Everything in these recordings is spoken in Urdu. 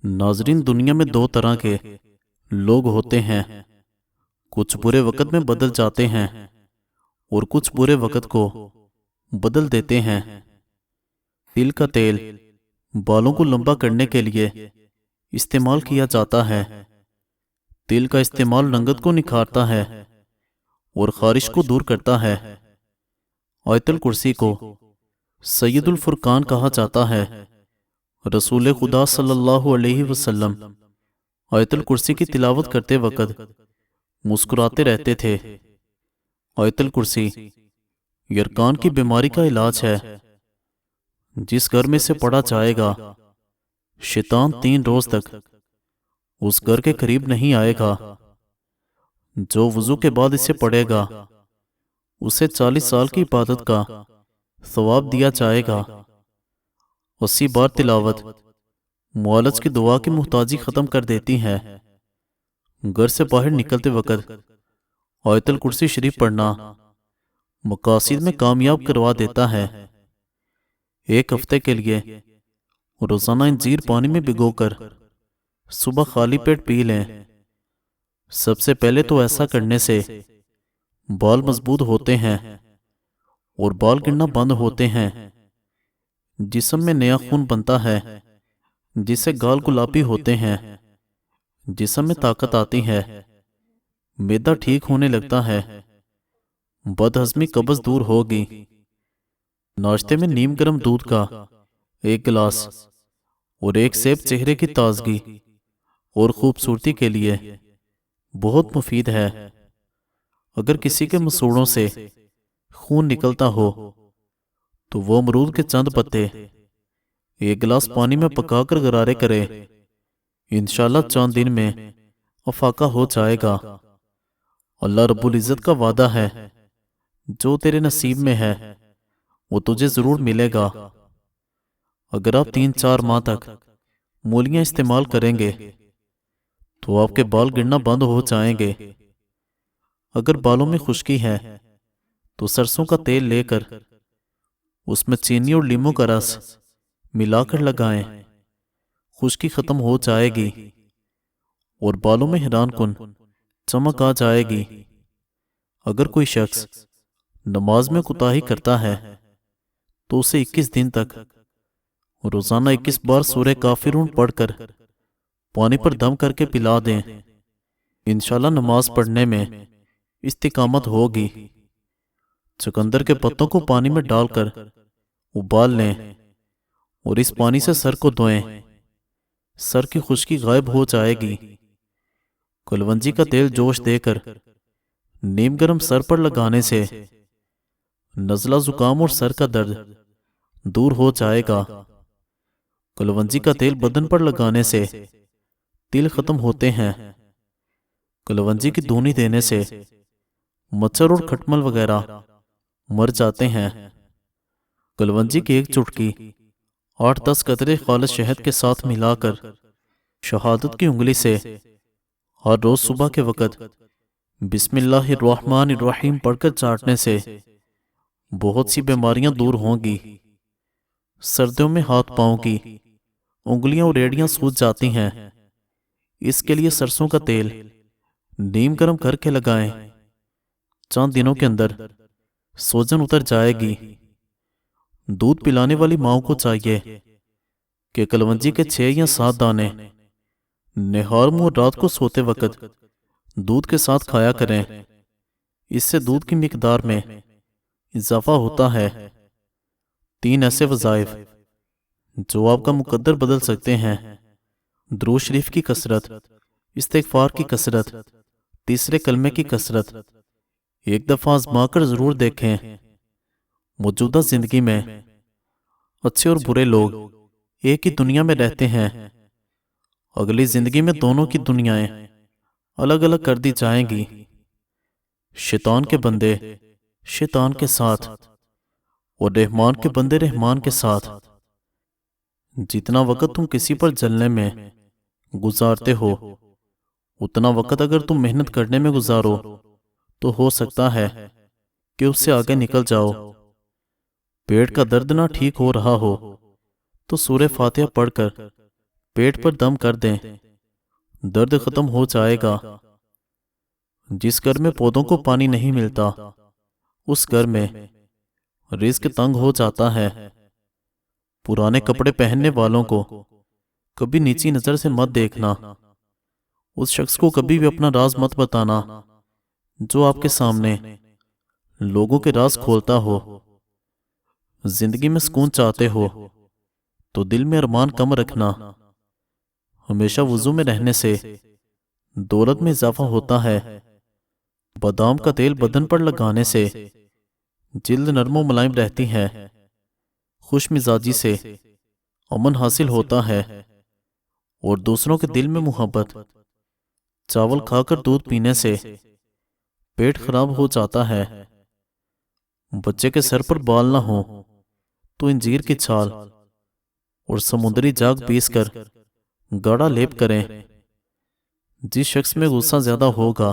ناظرین، دنیا میں دو طرح کے لوگ ہوتے ہیں۔ کچھ برے وقت میں بدل جاتے ہیں اور کچھ برے وقت کو بدل دیتے ہیں۔ تل کا تیل بالوں کو لمبا کرنے کے لیے استعمال کیا جاتا ہے۔ تل کا استعمال رنگت کو نکھارتا ہے اور خارش کو دور کرتا ہے۔ آیت الکرسی کو سید الفرقان کہا جاتا ہے۔ رسول خدا صلی اللہ علیہ وسلم آیت الکرسی کی تلاوت کرتے وقت مسکراتے رہتے تھے۔ آیت الکرسی یرکان کی بیماری کا علاج ہے۔ جس گھر میں سے پڑھا جائے گا، شیطان 3 روز تک اس گھر کے قریب نہیں آئے گا۔ جو وضو کے بعد اسے پڑھے گا، اسے 40 سال کی عبادت کا ثواب دیا جائے گا۔ 80 بار تلاوت معالج کی دعا کی محتاجی ختم کر دیتی ہے۔ گھر سے باہر نکلتے وقت آیت الکرسی شریف پڑھنا مقاصد میں کامیاب کروا دیتا ہے۔ 1 ہفتے کے لیے روزانہ انجیر پانی میں بھگو کر صبح خالی پیٹ پی لیں۔ سب سے پہلے تو ایسا کرنے سے بال مضبوط ہوتے ہیں اور بال گرنا بند ہوتے ہیں۔ جسم میں نیا خون بنتا ہے جس سے گال گلابی ہوتے ہیں۔ جسم میں طاقت آتی ہے، معدہ ٹھیک ہونے لگتا ہے، بد ہضمی قبض دور ہوگی۔ ناشتے میں نیم گرم دودھ کا 1 گلاس اور 1 سیب چہرے کی تازگی اور خوبصورتی کے لیے بہت مفید ہے۔ اگر کسی کے مسوڑوں سے خون نکلتا ہو تو وہ امرود کے چند پتے 1 گلاس پانی میں پکا کر غرارے کرے۔ انشاءاللہ چند دن میں افاقہ ہو جائے گا۔ اللہ رب العزت کا وعدہ ہے، جو تیرے نصیب میں ہے وہ تجھے ضرور ملے گا۔ اگر آپ 3-4 ماہ تک مولیاں استعمال کریں گے تو آپ کے بال گرنا بند ہو جائیں گے۔ اگر بالوں میں خشکی ہے تو سرسوں کا تیل لے کر اس میں چینی اور لیموں کا رس ملا کر لگائیں، خشکی ختم ہو جائے گی اور بالوں میں حیران کن چمک آ جائے گی۔ اگر کوئی شخص نماز میں کوتاہی کرتا ہے تو اسے 21 دن تک روزانہ 21 بار سورہ کافرون پڑھ کر پانی پر دم کر کے پلا دیں۔ انشاءاللہ نماز پڑھنے میں استقامت ہوگی۔ چقندر کے پتوں کو پانی میں ڈال کر ابال لیں اور اس پانی سے سر کو دھوئیں، سر کی خشکی غائب ہو جائے گی۔ کلونجی کا تیل جوش دے کر نیم گرم سر پر لگانے سے نزلہ زکام اور سر کا درد دور ہو جائے گا۔ کلونجی کا تیل بدن پر لگانے سے تل ختم ہوتے ہیں۔ کلونجی کی دھونی دینے سے مچھر اور کھٹمل وغیرہ مر جاتے ہیں۔ کلونجی کی 1 چٹکی 8-10 قطرے خالص شہد کے ساتھ ملا کر شہادت کی انگلی سے ہر روز صبح کے وقت بسم اللہ الرحمن الرحیم پڑھ کر چاٹنے سے بہت سی بیماریاں دور ہوں گی۔ سردیوں میں ہاتھ پاؤں کی انگلیاں اور ایڑیاں سوج جاتی ہیں، اس کے لیے سرسوں کا تیل نیم گرم کر کے لگائیں۔ چند دنوں کے اندر سوجن اتر جائے گی۔ دودھ پلانے والی ماؤں کو چاہیے کہ کلونجی کے 6 یا 7 دانے نہار منہ رات کو سوتے وقت دودھ کے ساتھ کھایا کریں۔ اس سے دودھ کی مقدار میں اضافہ ہوتا ہے۔ 3 ایسے وظائف جو آپ کا مقدر بدل سکتے ہیں: درود شریف کی کثرت، استغفار کی کثرت، تیسرے کلمے کی کثرت۔ 1 دفعہ آزما کر ضرور دیکھیں۔ موجودہ زندگی میں اچھے اور برے لوگ ایک ہی دنیا میں رہتے ہیں۔ اگلی زندگی میں دونوں کی دنیایں الگ الگ کر دی جائیں گی۔ شیطان کے بندے شیطان کے ساتھ اور رحمان کے بندے رحمان کے ساتھ۔ جتنا وقت تم کسی پر جلنے میں گزارتے ہو، اتنا وقت اگر تم محنت کرنے میں گزارو تو ہو سکتا ہے کہ اس سے آگے نکل جاؤ۔ پیٹ کا درد نہ ٹھیک ہو رہا ہو تو سورہ فاتحہ پڑھ کر پیٹ پر دم کر دیں، درد ختم ہو جائے گا۔ جس گھر میں پودوں کو پانی نہیں ملتا اس گھر میں رزق تنگ ہو جاتا ہے۔ پرانے کپڑے پہننے والوں کو کبھی نیچی نظر سے مت دیکھنا۔ اس شخص کو کبھی بھی اپنا راز مت بتانا جو آپ کے سامنے لوگوں کے راز کھولتا ہو۔ زندگی میں سکون چاہتے ہو تو دل میں ارمان کم رکھنا۔ ہمیشہ وضو میں رہنے سے دولت میں اضافہ ہوتا ہے۔ بادام کا تیل بدن پر لگانے سے جلد نرم و ملائم رہتی ہے۔ خوش مزاجی سے امن حاصل ہوتا ہے اور دوسروں کے دل میں محبت۔ چاول کھا کر دودھ پینے سے پیٹ خراب ہو جاتا ہے۔ بچے کے سر پر بال نہ ہو تو انجیر کی چھال اور سمندری جاگ پیس کر گاڑھا لیپ کریں۔ جس شخص میں غصہ زیادہ ہوگا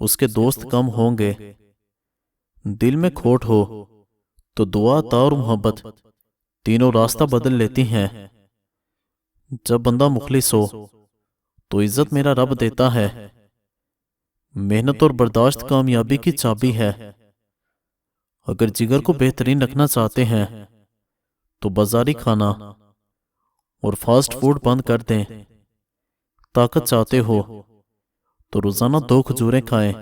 اس کے دوست کم ہوں گے۔ دل میں کھوٹ ہو تو دعا، عطا اور محبت تینوں راستہ بدل لیتی ہیں۔ جب بندہ مخلص ہو تو عزت میرا رب دیتا ہے۔ محنت اور برداشت کامیابی کی چابی ہے۔ اگر جگر کو بہترین رکھنا چاہتے ہیں تو بازاری کھانا اور فاسٹ فوڈ بند کر دیں۔ طاقت چاہتے ہو تو روزانہ 2 کھجوریں کھائیں۔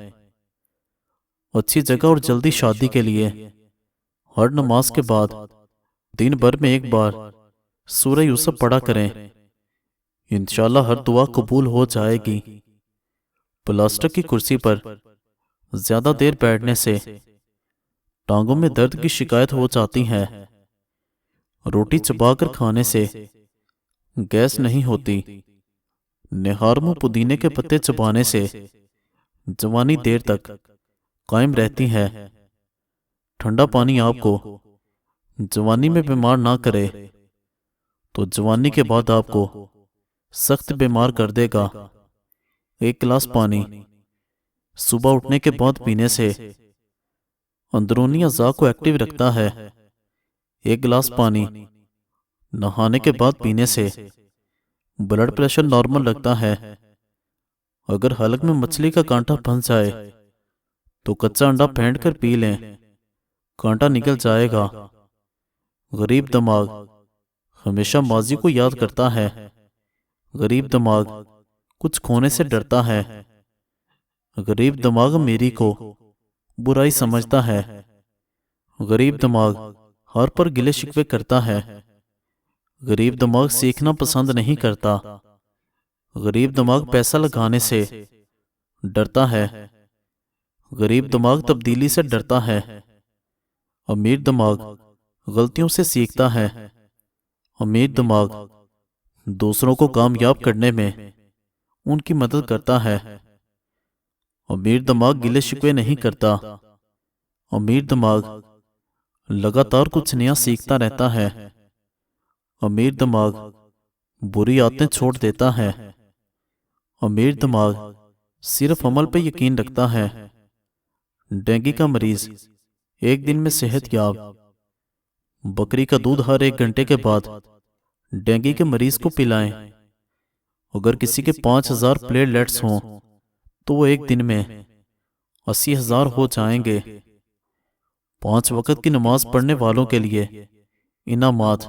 اچھی جگہ اور جلدی شادی کے لیے ہر نماز کے بعد دن بھر میں 1 بار سورہ یوسف پڑھا کریں۔ انشاءاللہ ہر دعا قبول ہو جائے گی۔ پلاسٹک کی کرسی پر زیادہ دیر بیٹھنے سے ٹانگوں میں درد کی شکایت ہو جاتی ہے۔ روٹی چبا کر کھانے سے گیس نہیں ہوتی۔ نہار منہ پودینے کے پتے چبانے سے جوانی دیر تک قائم رہتی ہے۔ ٹھنڈا پانی آپ کو جوانی میں بیمار نہ کرے تو جوانی کے بعد آپ کو سخت بیمار کر دے گا۔ 1 گلاس پانی صبح اٹھنے کے بعد پینے سے اندرونی اعضاء کو ایکٹیو رکھتا ہے۔ 1 گلاس پانی نہانے کے بعد پینے سے بلڈ پریشر نارمل رکھتا ہے۔ اگر حلق میں مچھلی کا کانٹا پھنس جائے تو کچا انڈا پھینٹ کر پی لیں، کانٹا نکل جائے گا۔ غریب دماغ ہمیشہ ماضی کو یاد کرتا ہے۔ غریب دماغ کچھ کھونے سے ڈرتا ہے۔ غریب دماغ میری کو برائی سمجھتا ہے۔ غریب دماغ ہر پر گلے شکوے کرتا ہے۔ غریب دماغ سیکھنا پسند نہیں کرتا۔ غریب دماغ پیسہ لگانے سے ڈرتا ہے۔ غریب دماغ تبدیلی سے ڈرتا ہے۔ امیر دماغ غلطیوں سے سیکھتا ہے۔ امیر دماغ دوسروں کو کامیاب کرنے میں ان کی مدد کرتا ہے۔ امیر دماغ گلے شکوے نہیں کرتا۔ امیر دماغ لگاتار کچھ نیا سیکھتا رہتا ہے۔ امیر دماغ بری عادتیں چھوڑ دیتا ہے۔ امیر دماغ صرف عمل پہ یقین رکھتا ہے۔ ڈینگی کا مریض 1 دن میں صحت یاب۔ بکری کا دودھ ہر 1 گھنٹے کے بعد ڈینگی کے مریض کو پلائیں۔ اگر کسی کے 5000 پلیٹلیٹس ہوں تو وہ 1 دن میں 80,000 ہو جائیں گے۔ 5 وقت کی نماز پڑھنے والوں کے لیے انعامات۔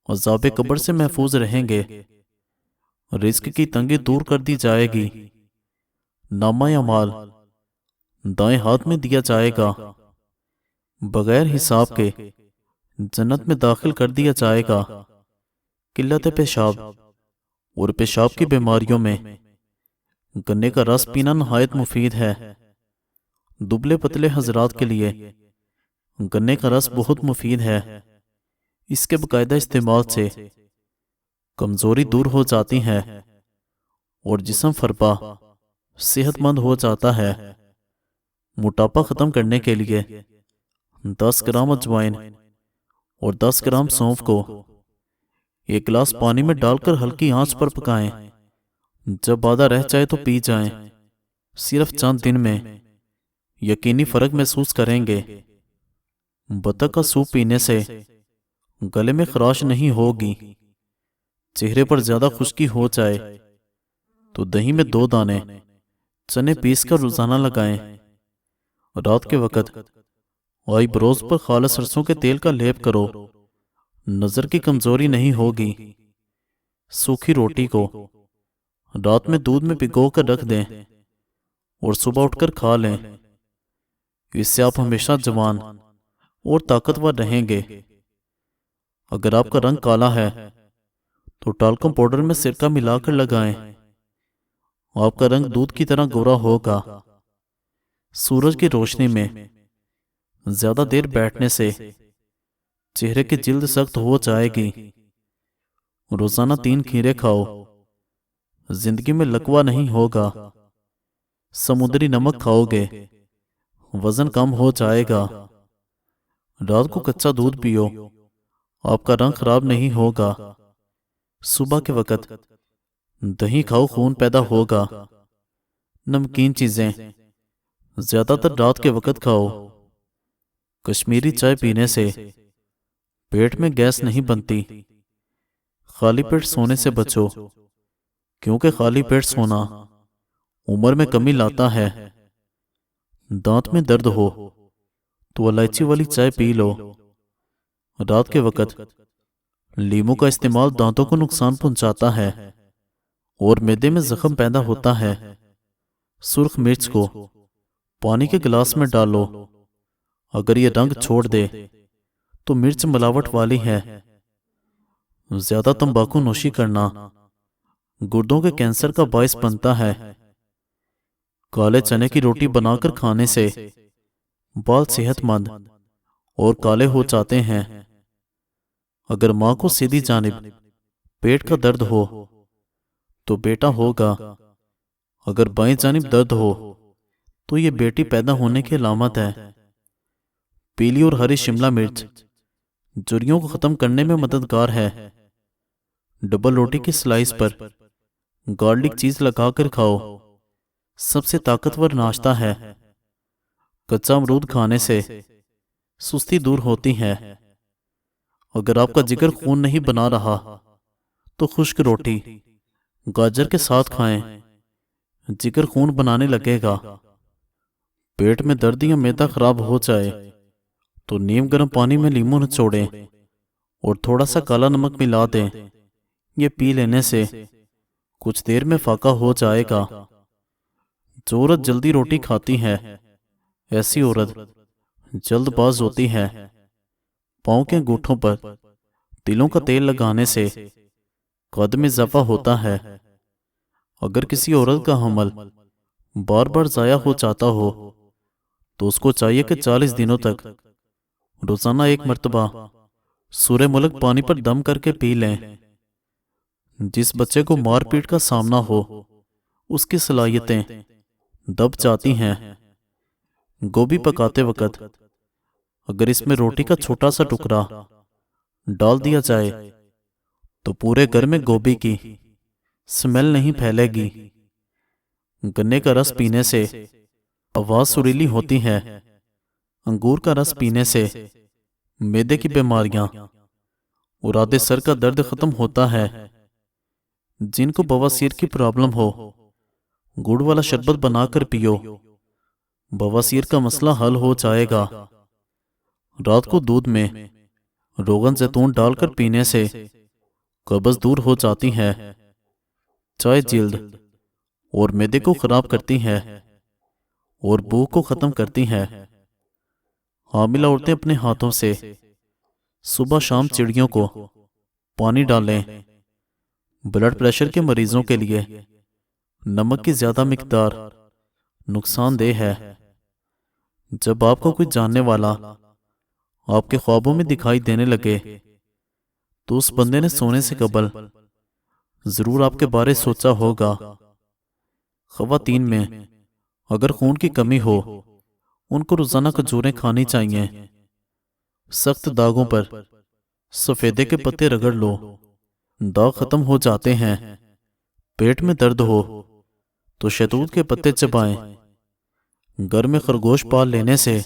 عذاب قبر سے محفوظ رہیں گے۔ رزق کی تنگی دور کر دی جائے گی۔ نامہ اعمال دائیں ہاتھ میں دیا جائے گا۔ بغیر حساب کے جنت میں داخل کر دیا جائے گا۔ قلت پیشاب اور پیشاب کی بیماریوں میں گنے کا رس پینا نہایت مفید ہے۔ دبلے پتلے حضرات کے لیے گنے کا رس بہت مفید ہے۔ اس کے باقاعدہ استعمال سے کمزوری دور ہو جاتی ہے اور جسم فربا صحت مند ہو جاتا ہے۔ موٹاپا ختم کرنے کے لیے 10 گرام اجوائن اور 10 گرام سونف کو 1 گلاس پانی میں ڈال کر ہلکی آنچ پر پکائیں۔ جب آدھا رہ جائے تو پی جائیں۔ صرف چند دن میں یقینی فرق محسوس کریں گے۔ بطخ کا سوپ پینے سے گلے میں خراش نہیں ہوگی۔ چہرے پر زیادہ خشکی ہو جائے تو دہی میں 2 دانے چنے پیس کر روزانہ لگائیں۔ رات کے وقت آئی بروز پر خالص سرسوں کے تیل کا لیپ کرو، نظر کی کمزوری نہیں ہوگی۔ سوکھی روٹی کو رات میں دودھ میں بھگو کر رکھ دیں اور صبح اٹھ کر کھا لیں۔ اس سے آپ ہمیشہ جوان اور طاقتور رہیں گے۔ اگر آپ کا رنگ کالا ہے تو ٹالکم پاؤڈر میں سرکہ ملا کر لگائیں، آپ کا رنگ دودھ کی طرح گورا ہوگا۔ سورج کی روشنی میں زیادہ دیر بیٹھنے سے چہرے کی جلد سخت ہو جائے گی۔ روزانہ 3 کھیرے کھاؤ، زندگی میں لکوہ نہیں ہوگا۔ سمندری نمک کھاؤ گے، وزن کم ہو جائے گا۔ رات کو کچا دودھ پیو، آپ کا رنگ خراب نہیں ہوگا۔ صبح کے وقت دہی کھاؤ، خون پیدا ہوگا۔ نمکین چیزیں زیادہ تر رات کے وقت کھاؤ۔ کشمیری چائے پینے سے پیٹ میں گیس نہیں بنتی۔ خالی پیٹ سونے سے بچو، کیونکہ خالی پیٹ سونا عمر میں کمی لاتا ہے۔ دانت میں درد ہو تو الائچی والی چائے پی لو۔ رات کے وقت لیموں کا استعمال دانتوں کو نقصان پہنچاتا ہے اور معدے میں زخم پیدا ہوتا ہے۔ سرخ مرچ کو پانی کے گلاس میں ڈالو، اگر یہ رنگ چھوڑ دے تو مرچ ملاوٹ والی ہے۔ زیادہ تمباکو نوشی کرنا گردوں کے کینسر کا باعث بنتا ہے۔ کالے چنے کی روٹی بنا کر کھانے سے بال صحت مند اور کالے ہو جاتے ہیں۔ اگر ماں کو سیدھی جانب پیٹ کا درد ہو تو بیٹا ہوگا، اگر بائیں جانب درد ہو تو یہ بیٹی پیدا ہونے کی علامت ہے۔ پیلی اور ہری شملہ مرچ جریوں کو ختم کرنے میں مددگار ہے۔ ڈبل روٹی کی سلائس پر گارلک چیز لگا کر کھاؤ، سب سے طاقتور ناشتہ ہے۔ کچا امرود کھانے سے سستی دور ہوتی ہے۔ اگر آپ کا جگر خون نہیں بنا رہا تو خشک روٹی گاجر کے ساتھ کھائیں، جگر خون بنانے لگے گا۔ پیٹ میں درد یا معدہ خراب ہو جائے تو نیم گرم پانی میں لیموں نچوڑیں اور تھوڑا سا کالا نمک ملا دیں۔ یہ پی لینے سے کچھ دیر میں فاقہ ہو جائے گا۔ جو عورت جلدی روٹی کھاتی ہے، ایسی عورت جلد باز ہوتی ہے۔ پاؤں کے انگوٹھوں پر تلوں کا تیل لگانے سے قد میں اضافہ ہوتا ہے۔ اگر کسی عورت کا حمل بار بار ضائع ہو جاتا ہو تو اس کو چاہیے کہ 40 دنوں تک روزانہ 1 مرتبہ سورہ ملک پانی پر دم کر کے پی لیں۔ جس بچے کو مار پیٹ کا سامنا ہو، اس کی صلاحیتیں دب جاتی ہیں۔ گوبھی پکاتے وقت اگر اس میں روٹی کا چھوٹا سا ٹکڑا ڈال دیا جائے تو پورے گھر میں گوبھی کی سمیل نہیں پھیلے گی۔ گنے کا رس پینے سے آواز سریلی ہوتی ہے۔ انگور کا رس پینے سے معدے کی بیماریاں اور آدھے سر کا درد ختم ہوتا ہے۔ جن کو بواسیر کی پرابلم ہو، گڑ والا شربت بنا کر پیو، بواسیر کا مسئلہ حل ہو جائے گا۔ رات کو دودھ میں روغن زیتون ڈال کر پینے سے قبض دور ہو جاتی ہے۔ چائے جلد اور معدے کو خراب کرتی ہے اور بھوک کو ختم کرتی ہے۔ حاملہ عورتیں اپنے ہاتھوں سے صبح شام چڑیوں کو پانی ڈالیں۔ بلڈ پریشر کے مریضوں کے لیے نمک کی زیادہ مقدار نقصان دہ ہے۔ جب آپ کو کوئی جاننے والا آپ کے خوابوں میں دکھائی دینے لگے تو اس بندے نے سونے سے قبل ضرور آپ کے بارے سوچا ہوگا۔ خواتین میں اگر خون کی کمی ہو، ان کو روزانہ کھجوریں کھانی چاہیے۔ سخت داغوں پر سفیدے کے پتے رگڑ لو، داغ ختم ہو جاتے ہیں۔ پیٹ میں درد ہو تو شہتوت کے پتے چبائیں۔ گھر میں خرگوش پال لینے سے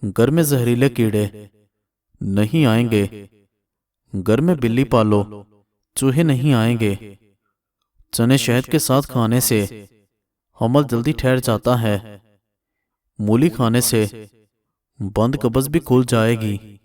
گھر میں زہریلے کیڑے نہیں آئیں گے۔ گھر میں بلی پالو، چوہے نہیں آئیں گے۔ چنے شہد کے ساتھ کھانے سے حمل جلدی ٹھہر جاتا ہے۔ مولی کھانے سے بند قبض بھی کھل جائے گی۔